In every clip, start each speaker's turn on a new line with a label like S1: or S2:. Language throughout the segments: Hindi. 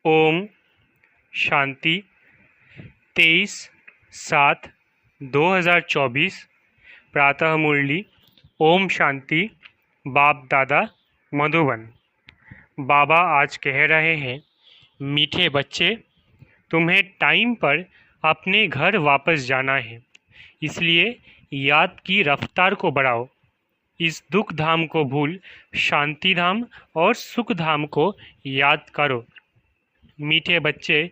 S1: ओम शांति 23/7/2024 प्रातः मुरली। ओम शांति। बाप दादा मधुबन। बाबा आज कह रहे हैं, मीठे बच्चे, तुम्हें टाइम पर अपने घर वापस जाना है, इसलिए याद की रफ्तार को बढ़ाओ। इस दुख धाम को भूल शांति धाम और सुख धाम को याद करो। मीठे बच्चे,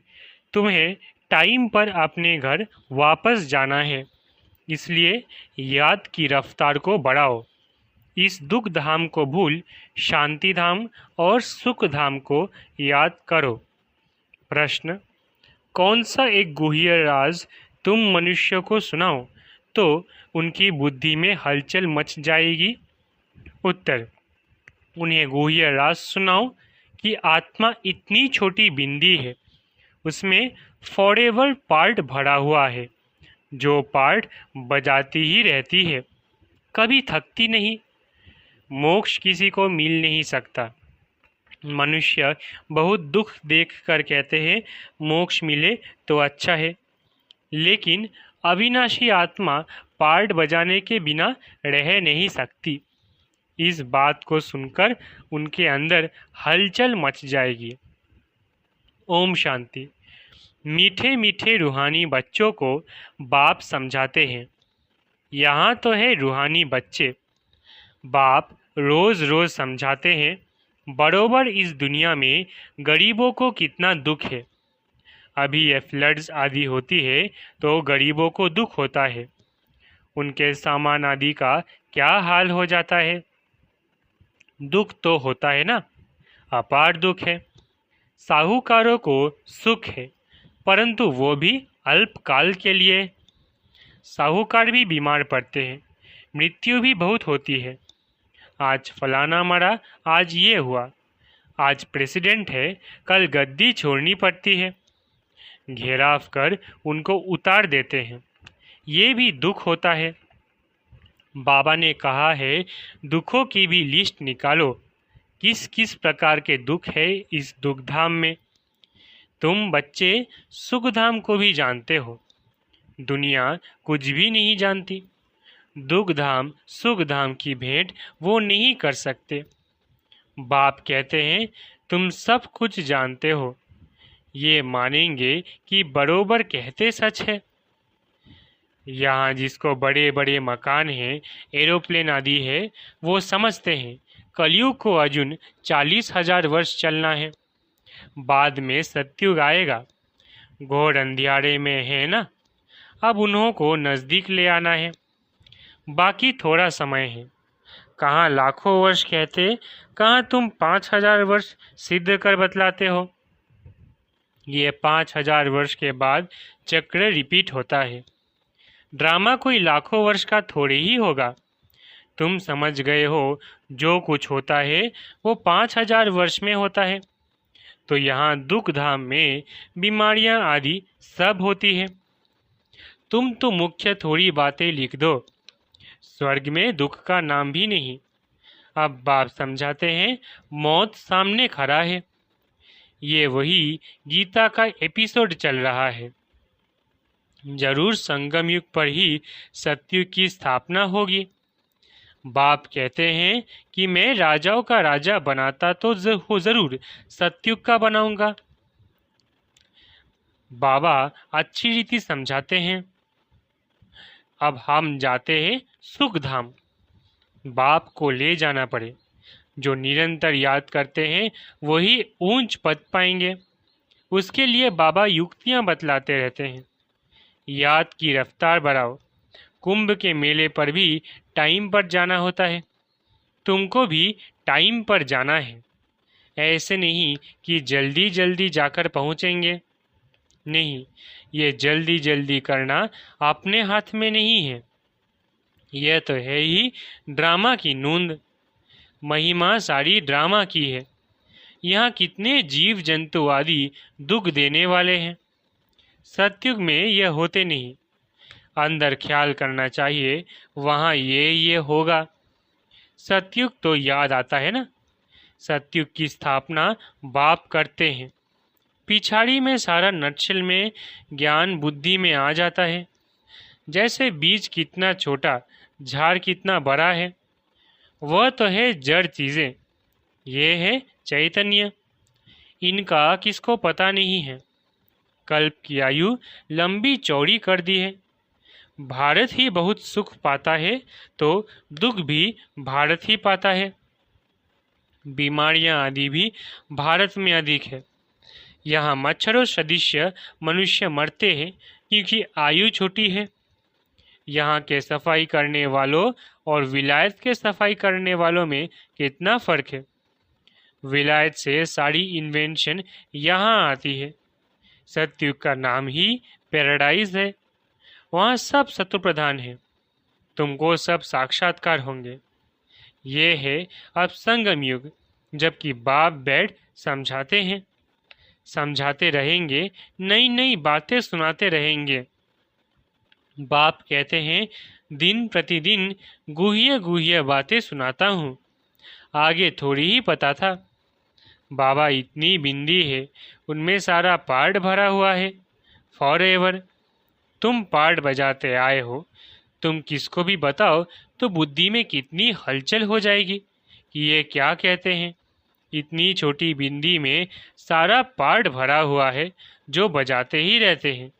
S1: तुम्हें टाइम पर अपने घर वापस जाना है, इसलिए याद की रफ्तार को बढ़ाओ। इस दुख धाम को भूल शांति धाम और सुख धाम को याद करो। प्रश्न, कौन सा एक गुह्य राज तुम मनुष्य को सुनाओ तो उनकी बुद्धि में हलचल मच जाएगी? उत्तर, उन्हें गुह्य राज सुनाओ कि आत्मा इतनी छोटी बिंदी है, उसमें फॉरएवर पार्ट भरा हुआ है, जो पार्ट बजाती ही रहती है, कभी थकती नहीं। मोक्ष किसी को मिल नहीं सकता। मनुष्य बहुत दुख देखकर कहते हैं मोक्ष मिले तो अच्छा है, लेकिन अविनाशी आत्मा पार्ट बजाने के बिना रह नहीं सकती। इस बात को सुनकर उनके अंदर हलचल मच जाएगी। ओम शांति। मीठे मीठे रूहानी बच्चों को बाप समझाते हैं, यहाँ तो है रूहानी बच्चे। बाप रोज़ रोज़ समझाते हैं, बरोबर इस दुनिया में गरीबों को कितना दुख है। अभी ये फ्लड्स आदि होती है तो गरीबों को दुख होता है, उनके सामान आदि का क्या हाल हो जाता है। दुख तो होता है ना, अपार दुख है। साहूकारों को सुख है, परंतु वो भी अल्पकाल के लिए। साहूकार भी बीमार पड़ते हैं, मृत्यु भी बहुत होती है। आज फलाना मरा, आज ये हुआ। आज प्रेसिडेंट है, कल गद्दी छोड़नी पड़ती है। घेराव कर उनको उतार देते हैं, ये भी दुख होता है। बाबा ने कहा है, दुखों की भी लिस्ट निकालो, किस किस प्रकार के दुख है इस दुख धाम में। तुम बच्चे सुख धाम को भी जानते हो, दुनिया कुछ भी नहीं जानती। दुख धाम सुख धाम की भेंट वो नहीं कर सकते। बाप कहते हैं, तुम सब कुछ जानते हो, ये मानेंगे कि बरोबर कहते सच है। यहाँ जिसको बड़े बड़े मकान हैं, एरोप्लेन आदि है, वो समझते हैं कलयुग को अजुन 40,000 वर्ष चलना है, बाद में सत्युग आएगा। घोर अंधियारे में है ना, अब उन्हों को नज़दीक ले आना है, बाकी थोड़ा समय है। कहाँ लाखों वर्ष कहते, कहाँ तुम 5,000 वर्ष सिद्ध कर बतलाते हो। ये 5,000 वर्ष के बाद चक्र रिपीट होता है। ड्रामा कोई लाखों वर्ष का थोड़ी ही होगा। तुम समझ गए हो, जो कुछ होता है वो 5,000 वर्ष में होता है। तो यहाँ दुख धाम में बीमारियाँ आदि सब होती है। तुम तो मुख्य थोड़ी बातें लिख दो, स्वर्ग में दुख का नाम भी नहीं। अब बाप समझाते हैं, मौत सामने खड़ा है। ये वही गीता का एपिसोड चल रहा है। जरूर संगम युग पर ही सत्युग की स्थापना होगी। बाप कहते हैं कि मैं राजाओं का राजा बनाता तो जरूर सत्युग का बनाऊंगा। बाबा अच्छी रीति समझाते हैं। अब हम जाते हैं सुख धाम। बाप को ले जाना पड़े, जो निरंतर याद करते हैं वही ऊंच पद पाएंगे। उसके लिए बाबा युक्तियां बतलाते रहते हैं। याद की रफ्तार बढ़ाओ। कुंभ के मेले पर भी टाइम पर जाना होता है, तुमको भी टाइम पर जाना है। ऐसे नहीं कि जल्दी जल्दी जाकर पहुंचेंगे। नहीं, ये जल्दी जल्दी करना अपने हाथ में नहीं है। यह तो है ही ड्रामा की नूंद। महिमा सारी ड्रामा की है। यहाँ कितने जीव जंतु आदि दुख देने वाले हैं। सत्युग में यह होते नहीं। अंदर ख्याल करना चाहिए, वहाँ ये होगा। सत्युग तो याद आता है ना। सत्युग की स्थापना बाप करते हैं। पिछाड़ी में सारा नटशेल में ज्ञान बुद्धि में आ जाता है। जैसे बीज कितना छोटा, झाड़ कितना बड़ा है, वह तो है जड़ चीज़ें, ये है चैतन्य। इनका किसको पता नहीं है। कल्प की आयु लंबी चौड़ी कर दी है। भारत ही बहुत सुख पाता है तो दुख भी भारत ही पाता है। बीमारियां आदि भी भारत में अधिक है। यहाँ मच्छरों सदृश्य मनुष्य मरते हैं क्योंकि आयु छोटी है। यहाँ के सफाई करने वालों और विलायत के सफाई करने वालों में कितना फर्क है। विलायत से सारी इन्वेंशन यहाँ आती है। सतयुग का नाम ही पैराडाइज है। वहाँ सब शत्रु प्रधान है। तुमको सब साक्षात्कार होंगे। ये है अब संगम युग, जबकि बाप बैठ समझाते हैं, समझाते रहेंगे, नई नई बातें सुनाते रहेंगे। बाप कहते हैं दिन प्रतिदिन गुह्य गुह्य बातें सुनाता हूँ, आगे थोड़ी ही पता था। बाबा इतनी बिंदी है, उनमें सारा पार्ट भरा हुआ है फॉर एवर। तुम पार्ट बजाते आए हो, तुम किसको भी बताओ तो बुद्धि में कितनी हलचल हो जाएगी कि ये क्या कहते हैं। इतनी छोटी बिंदी में सारा पार्ट भरा हुआ है जो बजाते ही रहते हैं,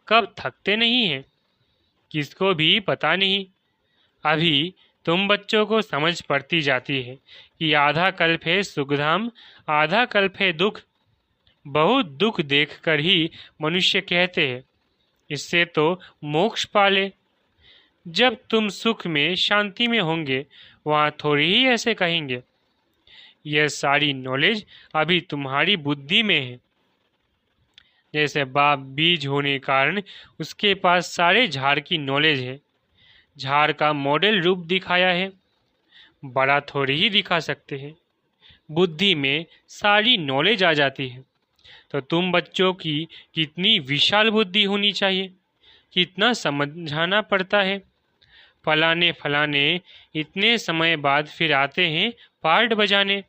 S1: कब थकते नहीं हैं, किसको भी पता नहीं। अभी तुम बच्चों को समझ पड़ती जाती है कि आधा कल्प है सुखधाम, आधा कल्प है दुख। बहुत दुख देखकर ही मनुष्य कहते हैं इससे तो मोक्ष पाले। जब तुम सुख में शांति में होंगे वहाँ थोड़ी ही ऐसे कहेंगे। यह सारी नॉलेज अभी तुम्हारी बुद्धि में है। जैसे बाप बीज होने कारण उसके पास सारे झाड़ की नॉलेज है। झाड़ का मॉडल रूप दिखाया है, बड़ा थोड़ी ही दिखा सकते हैं। बुद्धि में सारी नॉलेज आ जाती है। तो तुम बच्चों की कितनी विशाल बुद्धि होनी चाहिए, कितना समझाना पड़ता है। फलाने फलाने इतने समय बाद फिर आते हैं पार्ट बजाने।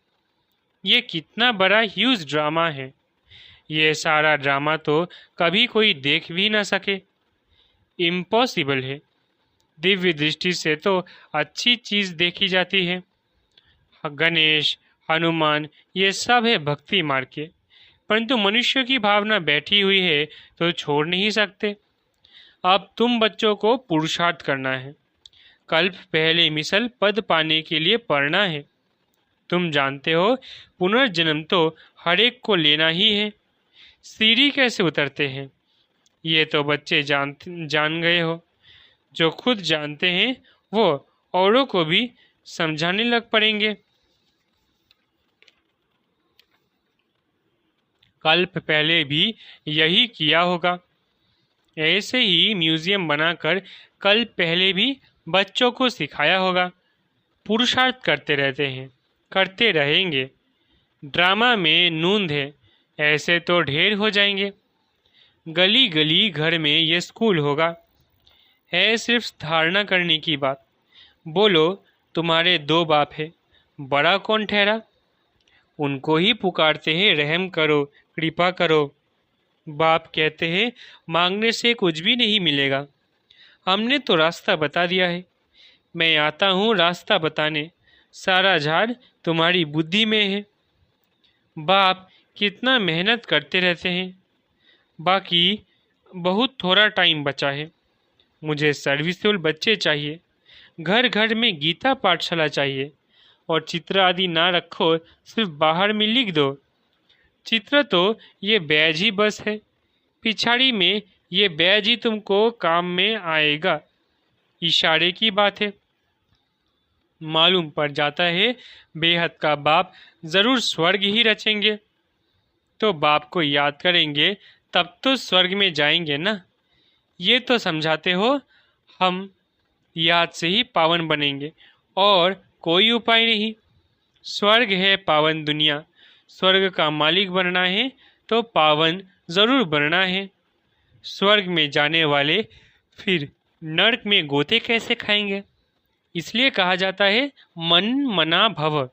S1: ये कितना बड़ा ह्यूज ड्रामा है। ये सारा ड्रामा तो कभी कोई देख भी ना सके, इम्पॉसिबल है। दिव्य दृष्टि से तो अच्छी चीज़ देखी जाती है। गणेश, हनुमान, ये सब है भक्ति मार्ग के, परंतु मनुष्य की भावना बैठी हुई है तो छोड़ नहीं सकते। अब तुम बच्चों को पुरुषार्थ करना है। कल्प पहले मिसल पद पाने के लिए पढ़ना है। तुम जानते हो पुनर्जन्म तो हर एक को लेना ही है। सीढ़ी कैसे उतरते हैं ये तो बच्चे जान गए हो। जो खुद जानते हैं वो औरों को भी समझाने लग पड़ेंगे। कल्प पहले भी यही किया होगा। ऐसे ही म्यूजियम बनाकर कल्प पहले भी बच्चों को सिखाया होगा। पुरुषार्थ करते रहते हैं, करते रहेंगे। ड्रामा में नूंद है, ऐसे तो ढेर हो जाएंगे। गली गली घर में ये स्कूल होगा। है सिर्फ धारणा करने की बात। बोलो तुम्हारे दो बाप है, बड़ा कौन ठहरा? उनको ही पुकारते हैं रहम करो, कृपा करो। बाप कहते हैं मांगने से कुछ भी नहीं मिलेगा। हमने तो रास्ता बता दिया है। मैं आता हूँ रास्ता बताने। सारा झाड़ तुम्हारी बुद्धि में है। बाप कितना मेहनत करते रहते हैं। बाकी बहुत थोड़ा टाइम बचा है। मुझे सर्विसफुल बच्चे चाहिए। घर घर में गीता पाठशाला चाहिए। और चित्र आदि ना रखो, सिर्फ बाहर में लिख दो। चित्र तो ये बैज ही बस है। पिछाड़ी में ये बैज ही तुमको काम में आएगा। इशारे की बात है। मालूम पड़ जाता है बेहद का बाप जरूर स्वर्ग ही रचेंगे। तो बाप को याद करेंगे तब तो स्वर्ग में जाएंगे ना। ये तो समझाते हो हम याद से ही पावन बनेंगे और कोई उपाय नहीं। स्वर्ग है पावन दुनिया। स्वर्ग का मालिक बनना है तो पावन जरूर बनना है। स्वर्ग में जाने वाले फिर नरक में गोते कैसे खाएंगे? इसलिए कहा जाता है मन मना भव।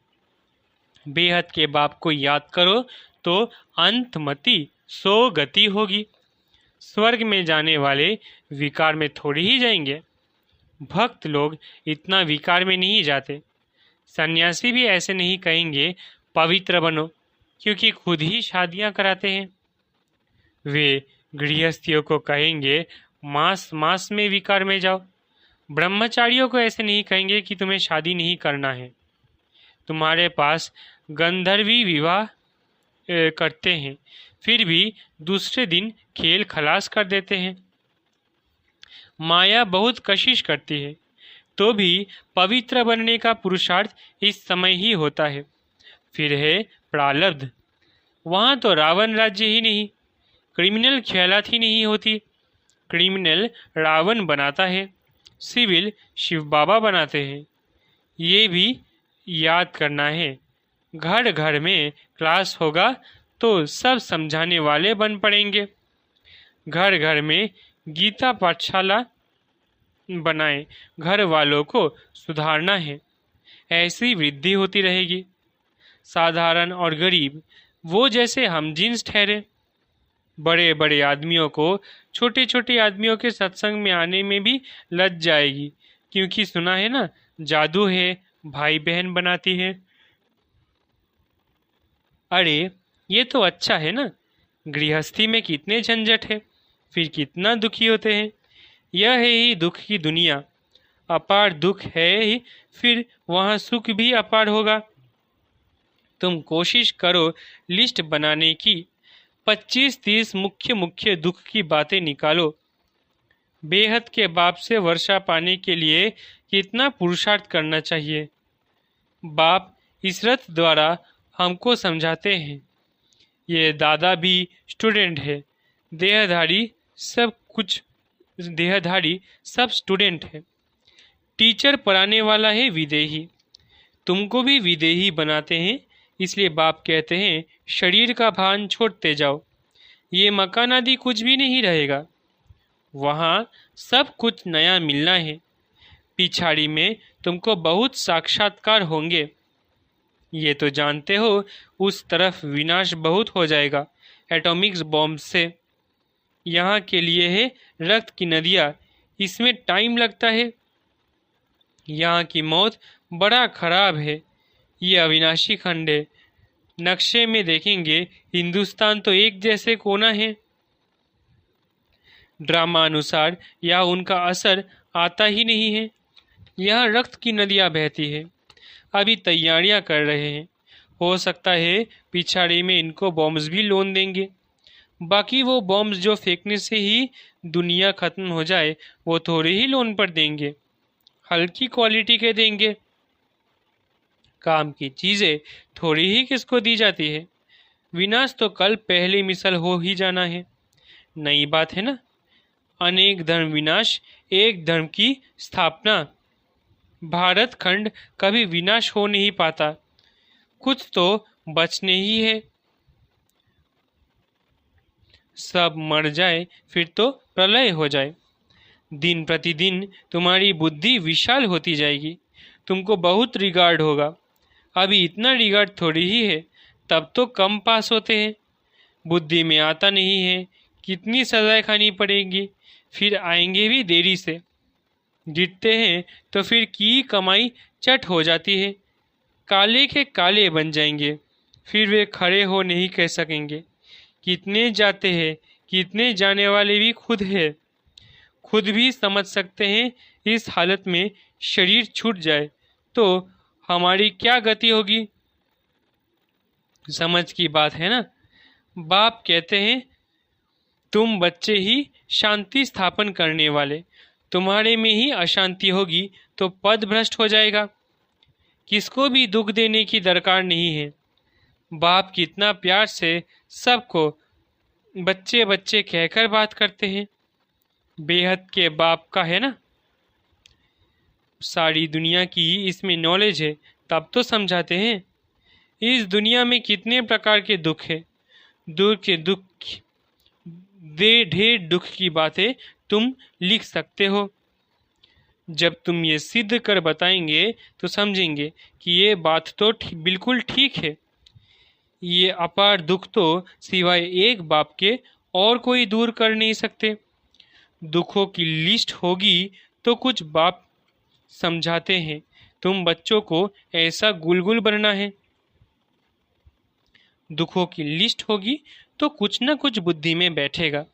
S1: बेहद के बाप को याद करो तो अंतमति सो गति होगी। स्वर्ग में जाने वाले विकार में थोड़ी ही जाएंगे। भक्त लोग इतना विकार में नहीं जाते। सन्यासी भी ऐसे नहीं कहेंगे पवित्र बनो, क्योंकि खुद ही शादियां कराते हैं। वे गृहस्थियों को कहेंगे मास मास में विकार में जाओ। ब्रह्मचारियों को ऐसे नहीं कहेंगे कि तुम्हें शादी नहीं करना है। तुम्हारे पास गंधर्वी विवाह करते हैं, फिर भी दूसरे दिन खेल खलास कर देते हैं। माया बहुत कशिश करती है, तो भी पवित्र बनने का पुरुषार्थ इस समय ही होता है। फिर है प्रारब्ध। वहाँ तो रावण राज्य ही नहीं, क्रिमिनल ख्यालात ही नहीं होती। क्रिमिनल रावण बनाता है, सिविल शिव बाबा बनाते हैं। ये भी याद करना है। घर घर में क्लास होगा तो सब समझाने वाले बन पड़ेंगे। घर घर में गीता पाठशाला बनाएं। घर वालों को सुधारना है, ऐसी वृद्धि होती रहेगी। साधारण और गरीब वो जैसे हम जिन्स ठहरे। बड़े बड़े आदमियों को छोटे छोटे आदमियों के सत्संग में आने में भी लज जाएगी, क्योंकि सुना है ना, जादू है भाई बहन बनाती है। अरे ये तो अच्छा है ना। गृहस्थी में कितने झंझट है, फिर कितना दुखी होते हैं। यह है ही दुख की दुनिया। अपार दुख है ही, फिर वहाँ सुख भी अपार होगा। तुम कोशिश करो लिस्ट बनाने की। 25-30 मुख्य मुख्य दुख की बातें निकालो। बेहद के बाप से वर्षा पाने के लिए कितना पुरुषार्थ करना चाहिए। बाप इस रथ द्वारा हमको समझाते हैं। ये दादा भी स्टूडेंट है। देहधारी सब स्टूडेंट है। टीचर पढ़ाने वाला है विदेही। तुमको भी विदेही बनाते हैं, इसलिए बाप कहते हैं शरीर का भान छोड़ते जाओ। ये मकान आदि कुछ भी नहीं रहेगा। वहाँ सब कुछ नया मिलना है। पिछाड़ी में तुमको बहुत साक्षात्कार होंगे। ये तो जानते हो, उस तरफ विनाश बहुत हो जाएगा एटॉमिक्स बॉम्ब से। यहाँ के लिए है रक्त की नदियाँ, इसमें टाइम लगता है। यहाँ की मौत बड़ा खराब है। ये अविनाशी खंड है। नक्शे में देखेंगे हिंदुस्तान तो एक जैसे कोना है। ड्रामा अनुसार यहाँ उनका असर आता ही नहीं है। यहाँ रक्त की नदियाँ बहती है। अभी तैयारियां कर रहे हैं। हो सकता है पिछाड़ी में इनको बॉम्ब्स भी लोन देंगे। बाकी वो बॉम्ब्स जो फेंकने से ही दुनिया खत्म हो जाए, वो थोड़े ही लोन पर देंगे, हल्की क्वालिटी के देंगे। काम की चीजें थोड़ी ही किसको दी जाती है। विनाश तो कल पहले मिसल हो ही जाना है। नई बात है ना। अनेक धर्म विनाश, एक धर्म की स्थापना। भारत खंड कभी विनाश हो नहीं पाता, कुछ तो बचने ही है। सब मर जाए फिर तो प्रलय हो जाए। दिन प्रतिदिन तुम्हारी बुद्धि विशाल होती जाएगी। तुमको बहुत रिगार्ड होगा। अभी इतना रिगार्ड थोड़ी ही है, तब तो कम पास होते हैं। बुद्धि में आता नहीं है, कितनी सजाएं खानी पड़ेगी। फिर आएंगे भी देरी से। गिरते हैं तो फिर की कमाई चट हो जाती है। काले के काले बन जाएंगे, फिर वे खड़े हो नहीं कह सकेंगे। कितने जाते हैं, कितने जाने वाले भी खुद है। खुद भी समझ सकते हैं इस हालत में शरीर छूट जाए तो हमारी क्या गति होगी। समझ की बात है ना। बाप कहते हैं तुम बच्चे ही शांति स्थापन करने वाले। तुम्हारे में ही अशांति होगी तो पद भ्रष्ट हो जाएगा। किसको भी दुख देने की दरकार नहीं है। बाप कितना प्यार से सबको बच्चे बच्चे कहकर बात करते हैं। बेहद के बाप का है ना। सारी दुनिया की इसमें नॉलेज है, तब तो समझाते हैं। इस दुनिया में कितने प्रकार के दुख है। दुख ढेर दुख की बातें तुम लिख सकते हो। जब तुम ये सिद्ध कर बताएंगे तो समझेंगे कि ये बात तो बिल्कुल ठीक है। ये अपार दुख तो सिवाय एक बाप के और कोई दूर कर नहीं सकते। दुखों की लिस्ट होगी तो कुछ बाप समझाते हैं तुम बच्चों को ऐसा गुलगुल बनना है। दुखों की लिस्ट होगी तो कुछ न कुछ बुद्धि में बैठेगा,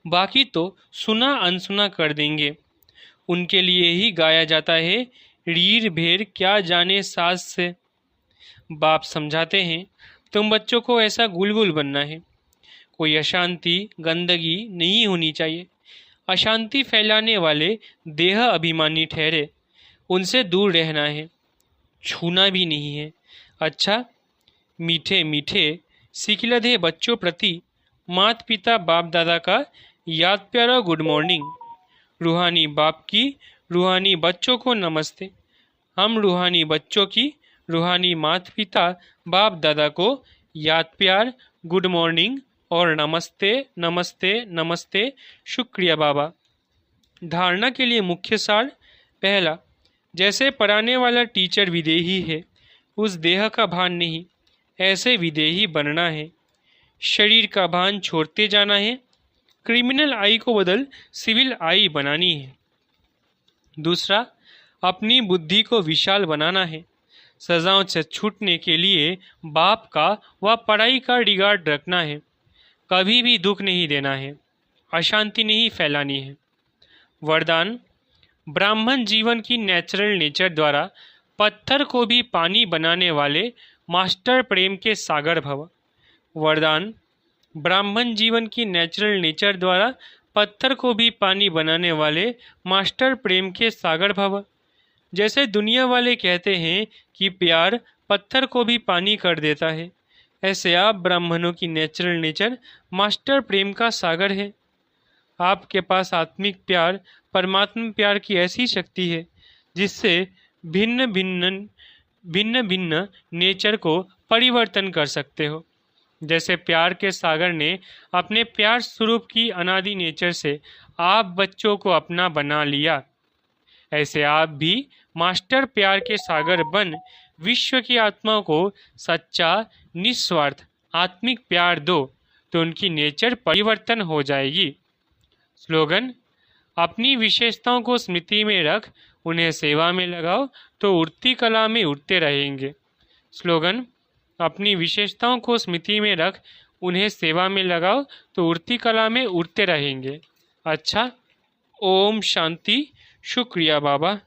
S1: बाकी तो सुना अनसुना कर देंगे। उनके लिए ही गाया जाता है, रीर भेर क्या जाने सास से। बाप समझाते हैं तुम बच्चों को ऐसा गुलगुल बनना है। कोई अशांति गंदगी नहीं होनी चाहिए। अशांति फैलाने वाले देह अभिमानी ठहरे, उनसे दूर रहना है, छूना भी नहीं है। अच्छा, मीठे मीठे सिकिलधे बच्चों प्रति माता पिता बाप दादा का याद प्यारा गुड मॉर्निंग। रूहानी बाप की रूहानी बच्चों को नमस्ते। हम रूहानी बच्चों की रूहानी माता पिता बाप दादा को याद प्यार, गुड मॉर्निंग और नमस्ते नमस्ते नमस्ते। शुक्रिया बाबा। धारणा के लिए मुख्य सार। पहला, जैसे पढ़ाने वाला टीचर विदेही है, उस देह का भान नहीं, ऐसे विदेही बनना है। शरीर का भान छोड़ते जाना है। क्रिमिनल आई को बदल सिविल आई बनानी है। दूसरा, अपनी बुद्धि को विशाल बनाना है। सजाओं से छूटने के लिए बाप का व पढ़ाई का रिगार्ड रखना है। कभी भी दुख नहीं देना है, अशांति नहीं फैलानी है। वरदान, ब्राह्मण जीवन की नेचुरल नेचर द्वारा पत्थर को भी पानी बनाने वाले मास्टर प्रेम के सागर भव। वरदान, ब्राह्मण जीवन की नेचुरल नेचर द्वारा पत्थर को भी पानी बनाने वाले मास्टर प्रेम के सागर भव। जैसे दुनिया वाले कहते हैं कि प्यार पत्थर को भी पानी कर देता है, ऐसे आप ब्राह्मणों की नेचुरल नेचर मास्टर प्रेम का सागर है। आपके पास आत्मिक प्यार, परमात्मा प्यार की ऐसी शक्ति है जिससे भिन्न भिन्न नेचर को परिवर्तन कर सकते हो। जैसे प्यार के सागर ने अपने प्यार स्वरूप की अनादि नेचर से आप बच्चों को अपना बना लिया, ऐसे आप भी मास्टर प्यार के सागर बन विश्व की आत्माओं को सच्चा निस्वार्थ आत्मिक प्यार दो, तो उनकी नेचर परिवर्तन हो जाएगी। स्लोगन, अपनी विशेषताओं को स्मृति में रख उन्हें सेवा में लगाओ तो उड़ती कला में उड़ते रहेंगे। स्लोगन, अपनी विशेषताओं को स्मृति में रख उन्हें सेवा में लगाओ तो उड़ती कला में उड़ते रहेंगे। अच्छा, ओम शांति। शुक्रिया बाबा।